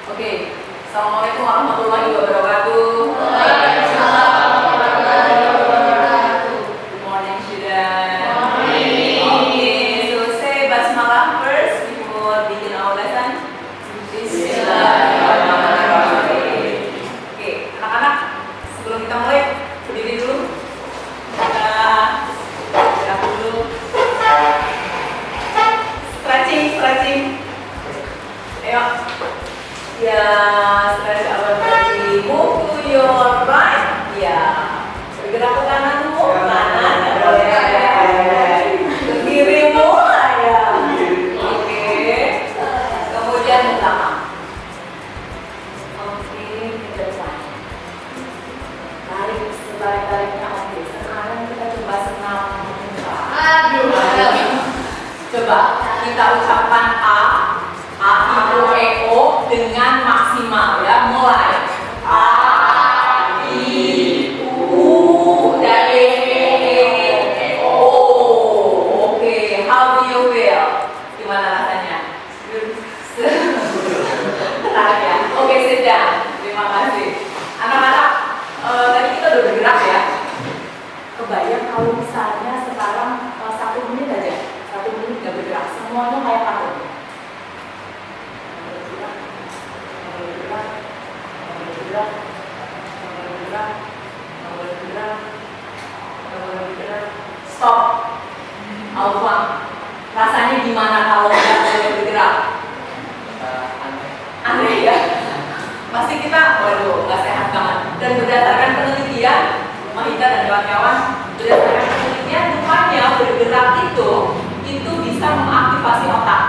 Oke, Assalamualaikum warahmatullahi wabarakatuh. Good morning, students. Oke, so say basmalah first before begin our lesson. Bismillahirrahmanirrahim. Oke, anak-anak, sebelum kita mulai, berdiri dulu. Kita gerak dulu. Stretching. Ayo. Ya, stretch our body. Move to your right. Ya, bergerak ke kananmu, kanan ya boleh. Ke kirimu, ya. Oke. Kemudian ke belakang. Oke, ke depan. Tarik. Oke, sekarang kita coba senam. Coba kita ucapkan A, I, O dengan maksimal ya, mulai A, I, U, dan E, O. Oke, how do you feel? Gimana rasanya? Menarik ya? Oke, sudah. Terima kasih. Anak-anak, tadi kita udah bergerak ya. Kebayang kalau misalnya sekarang 1 menit aja, 1 menit nggak bergerak, semuanya kayak patung. Stop. Alfa. Rasanya gimana kalau nggak boleh bergerak? Aneh ya. Pasti kita, waduh, nggak sehat banget. Dan berdasarkan penelitian, Mahita dan kawan-kawan, berdasarkan penelitian, rupanya bergerak itu bisa mengaktifasi otak.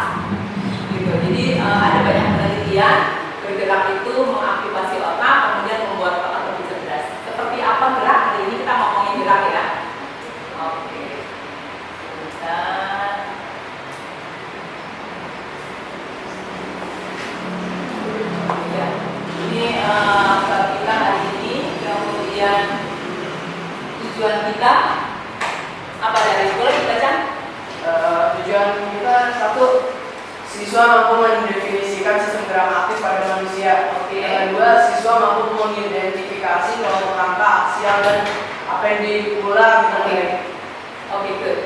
Gitu. Jadi ada banyak penelitian. Bergerak itu mengaktifasi otak, kemudian membuat otak lebih cerdas. Seperti apa gerak? Hari ini kita ngomongin gerak ya. Oke. Ya. Ini bab kita hari ini. Kemudian tujuan kita apa dari boleh dibaca? Tujuan kita satu, siswa mampu mendefinisikan sistem gerak aktif pada manusia. Oke. Yang kedua, siswa mampu mengidentifikasi kelompok angka, aksial dan apa yang diulang. Oke, good.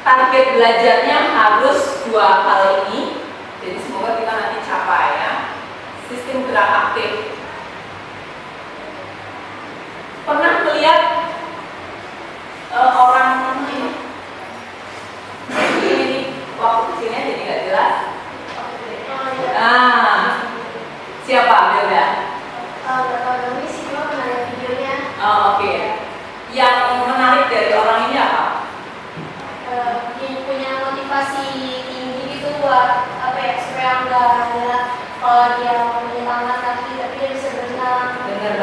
Target belajarnya harus 2 hal ini. Jadi semoga kita nanti capai ya. Sistem gerak aktif. Pernah melihat orang ini waktu kecilnya jadi nggak jelas? Siapa Belda? Oh, oke. Yang menarik dari orang ini apa? Punya motivasi tinggi gitu buat apa ya, supaya nggak ada kalau dia punya tangan kaki tapi dia bisa berenang. Bener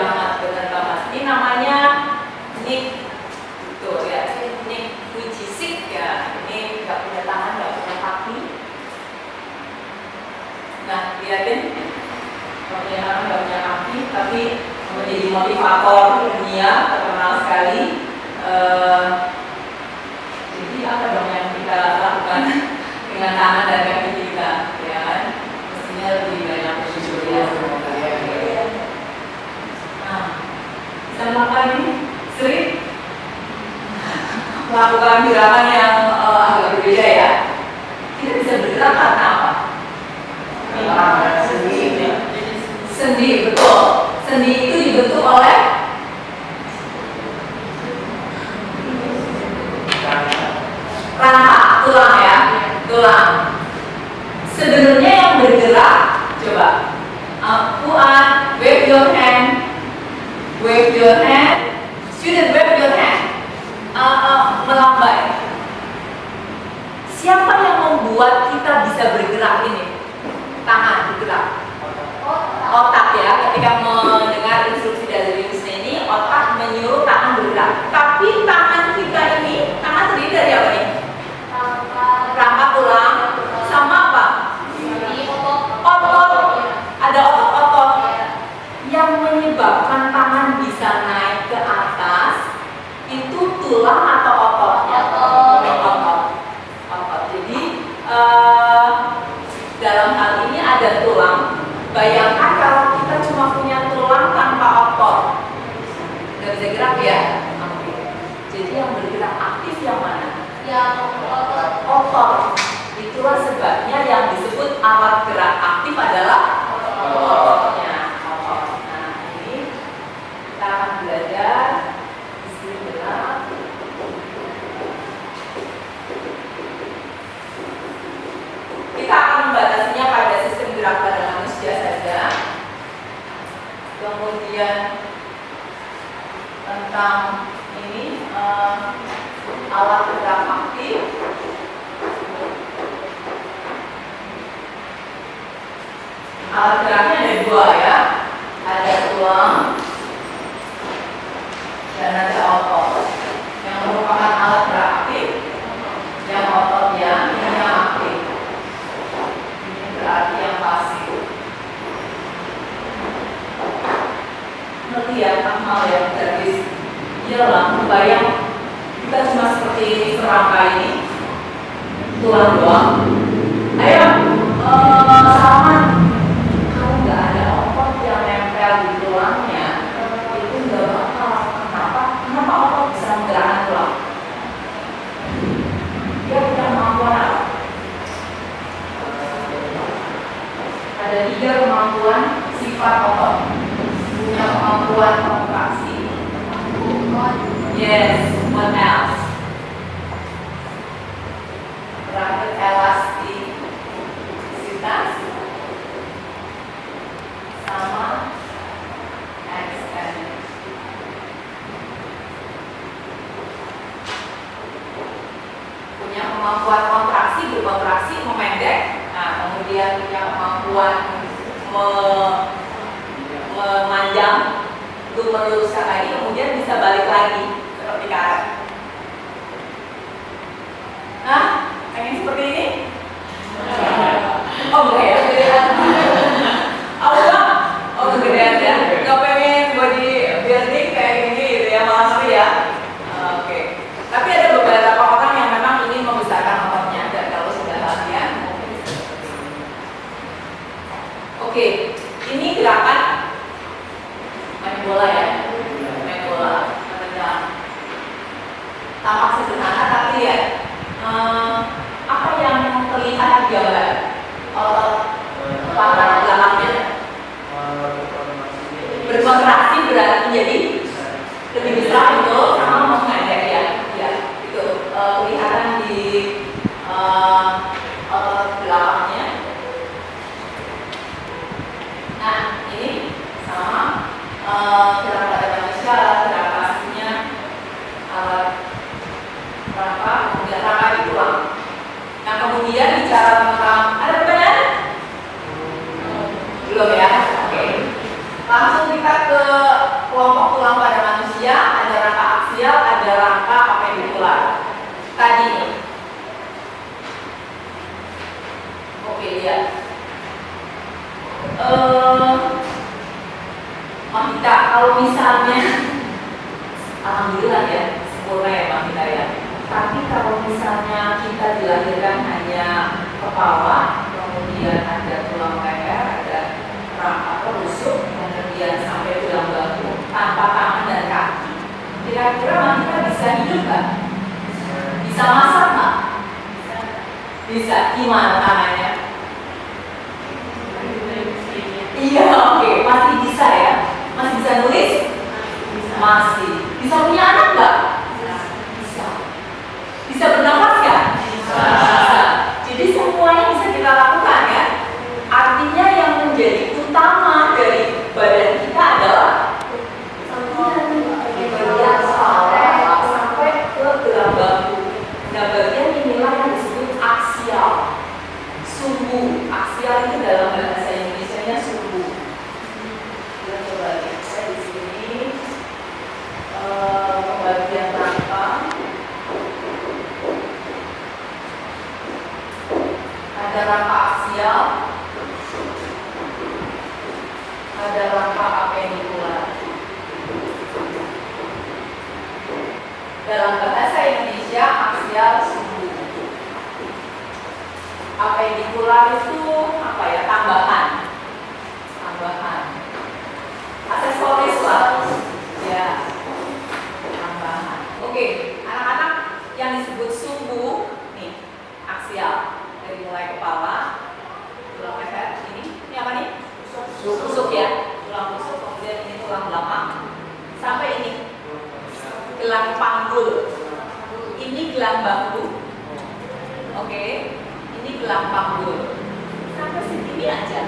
banget. Ini namanya Nick, tuh ya, Nick Vujicic ya. Ini nggak punya tangan, nggak punya kaki. Nah, lihatin, nggak punya tangan, nggak punya kaki, tapi menjadi motivator dunia terkenal sekali. Jadi apa dong yang kita lakukan dengan tangan dan kaki kita, ya kan? Mestinya lebih banyak bersyukur ya semoga. Nah, bisa melakukan ini sering melakukan gerakan yang agak berbeda ya. Kita bisa bergerak karena apa? Sendi, betul. Sendi itu dibentuk oleh rangka, tulang ya, tulang. Sebenarnya yang bergerak, coba, Fuad, wave your hand, student wave your hand, melambai. Siapa yang membuat kita bisa bergerak ini? Tangan bergerak. Otak ya, ketika mendengar instruksi dari Yusni, otak menyuruh tangan bergerak. Tapi tangan kita ini, tangan terdiri dari apa nih? Rangka tulang sama apa? Otot. Ada otot-otot yang menyebabkan tangan bisa naik Bayangkan kalau kita cuma punya tulang tanpa otot, nggak bisa gerak ya? Oke. Jadi yang bergerak aktif yang mana? Yang otot. Otot. Itulah sebabnya yang disebut alat gerak aktif adalah ototnya. Otot. Nah, ini kita akan belajar sistem gerak. Kita akan membatasinya pada sistem gerak pada manusia saja. Kemudian tentang ini alat gerak aktif. Alat geraknya ada dua ya, ada tulang dan ada otot. Yang merupakan alat gerak aktif, yang otot yang aktif. Ini berarti yang pasif. Ngerti ya, Akmal ya, gadis. Iyalah, bayang kita cuma seperti serangga ini, tulang doang. Ayo, Salman. Nggak ada otot yang nempel di tulangnya, itu nggak bakal. Kenapa otot bisa menggerakkan tulang? Dia punya kemampuan apa? Ada 3 kemampuan sifat otot. Punya kemampuan kontraksi. Yes, what else? Terakhir elastisitas. Sama extend. Punya kemampuan kontraksi, berkontraksi, memendek. Nah, kemudian punya kemampuan memanjang untuk meluruskan lagi, kemudian bisa balik lagi seperti karet. Nah, pengen seperti ini? Oh, enggak ya? Oh, kegedean ya. Gak pengen body building kayak gini gitu ya, malah seri ya. Oke. Tapi ada beberapa orang yang memang ingin membesarkan ototnya dan kalau sudah latihan. Oke, ini gerakan main bola ya. Main bola. Tampak sederhana tapi ya apa yang terlihat di gambar? Otot paha belakangnya berkontraksi berarti menjadi lebih besar itu sama memendek ya, itu kelihatan di otot belakangnya. Nah ini sama gerak pada manusia, gerak pastinya alat rangka, kemudian rangka di tulang. Nah kemudian bicara tentang ada pertanyaan? Belum ya? Oke. Langsung kita ke kelompok tulang pada manusia. Ada rangka aksial, ada rangka apendikular. Tadi nih. Oke, lihat. Mahita, kalau misalnya alhamdulillah ya, sempurna ya Mahita ya. Tapi kalau misalnya kita dilahirkan hanya kepala, kemudian ada tulang leher, ada rangka rusuk, kemudian sampai tulang bahu, tanpa tangan dan kaki, kira-kira kita bisa hidup nggak? Bisa masak nggak? Bisa. Gimana tangannya? Iya, oke, masih bisa ya? Masih bisa nulis? Masih. Bisa punya anak nggak? Bisa. Bisa bernafas nggak? Bisa. Jadi semuanya bisa kita lakukan ya. Artinya yang menjadi utama dari badan kita adalah bagian sampai ke tulang bahu. Nah bagian inilah yang disebut aksial. Sumbu. Aksial itu dalam bahasa Indonesianya sumbu. Kita coba lihat di sini bagian rangka. Ada rangka aksial, ada rangka apendikular. Dalam bahasa Indonesia aksial sumbu. Apendikular itu apa ya? Tambahan Rusuk ya, tulang rusuk. Kemudian ini tulang belakang. Sampai ini gelang panggul. Ini gelang bahu. Oke, ini gelang panggul. Sampai segini aja.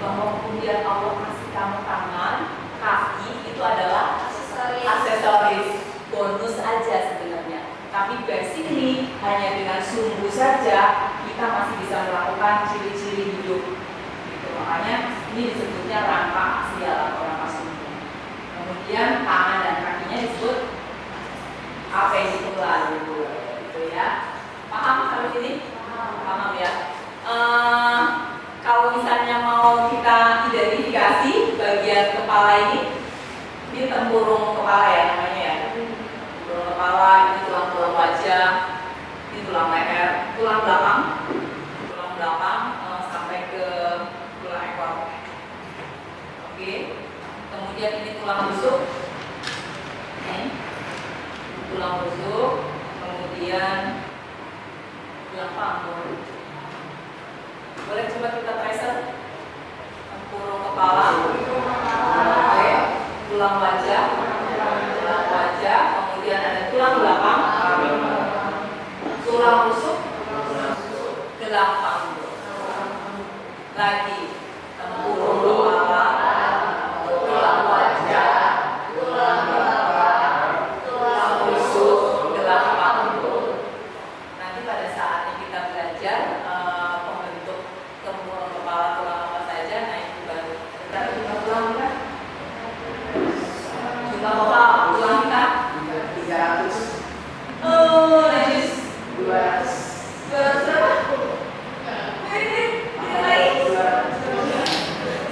Bahwa kemudian Allah kasih kamu tangan, kaki itu adalah aksesoris bonus aja sebenarnya. Tapi basically hanya dengan sumbu saja kita masih bisa melakukan ciri-ciri hidup. Gitu. Makanya ini disebutnya rangka aksial atau rangka sumbu. Kemudian tangan dan kakinya disebut apendikular gitu ya. Paham sampai sini? Paham ya. Kalau misalnya mau kita identifikasi bagian kepala ini tempurung kepala ya namanya ya. Tempurung kepala, ini tulang-tulang wajah, ini tulang leher, tulang belakang sampai ke tulang ekor. Oke. Kemudian ini tulang rusuk, kemudian tulang panggul. Boleh coba kita tracer tempurung kepala, oke, tulang wajah, kemudian ada tulang belakang, tulang rusuk, gelang panggul. Lagi tempurung kepala, tulang wajah, tulang rusuk, gelang panggul. Nanti pada saatnya kita belajar pembentuk tempurung kepala tulang apa saja, nah itu baru. Berapa jumlah tulang kita? Jumlah total tulang kita? 300. Oh, najis. 200. 200 berapa? Ini lagi.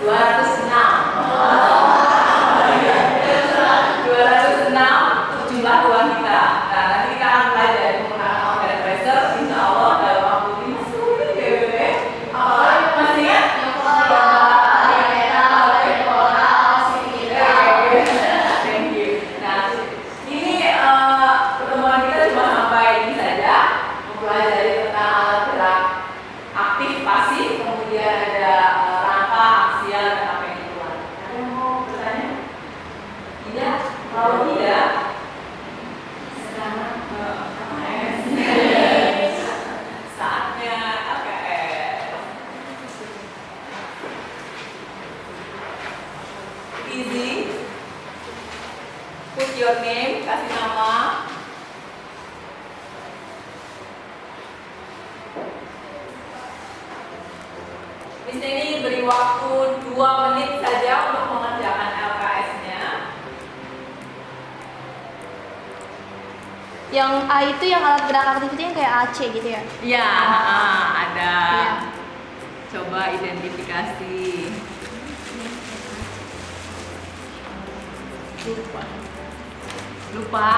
206. 206 jumlah tulang kita. Nah, nanti kita akan belajar menggunakan outlet tracer. Insya Allah dalam waktu ini masih ingat? Thank you. Nah, ini pertemuan kita cuma sampai ini saja, mempelajari tentang alat gerak aktif pasif, kemudian ada rangka aksial dan apa yang keluar. Ada yang mau bertanya? Tidak? Kalau tidak, sekarang saatnya AKS. Easy. Put your name, kasih nama. Di sini beri waktu 2 menit saja untuk mengerjakan LKS-nya. Yang A itu yang alat gerak aktif itu yang kayak AC gitu ya? Ya, ada. Iya. Coba identifikasi. Lupa.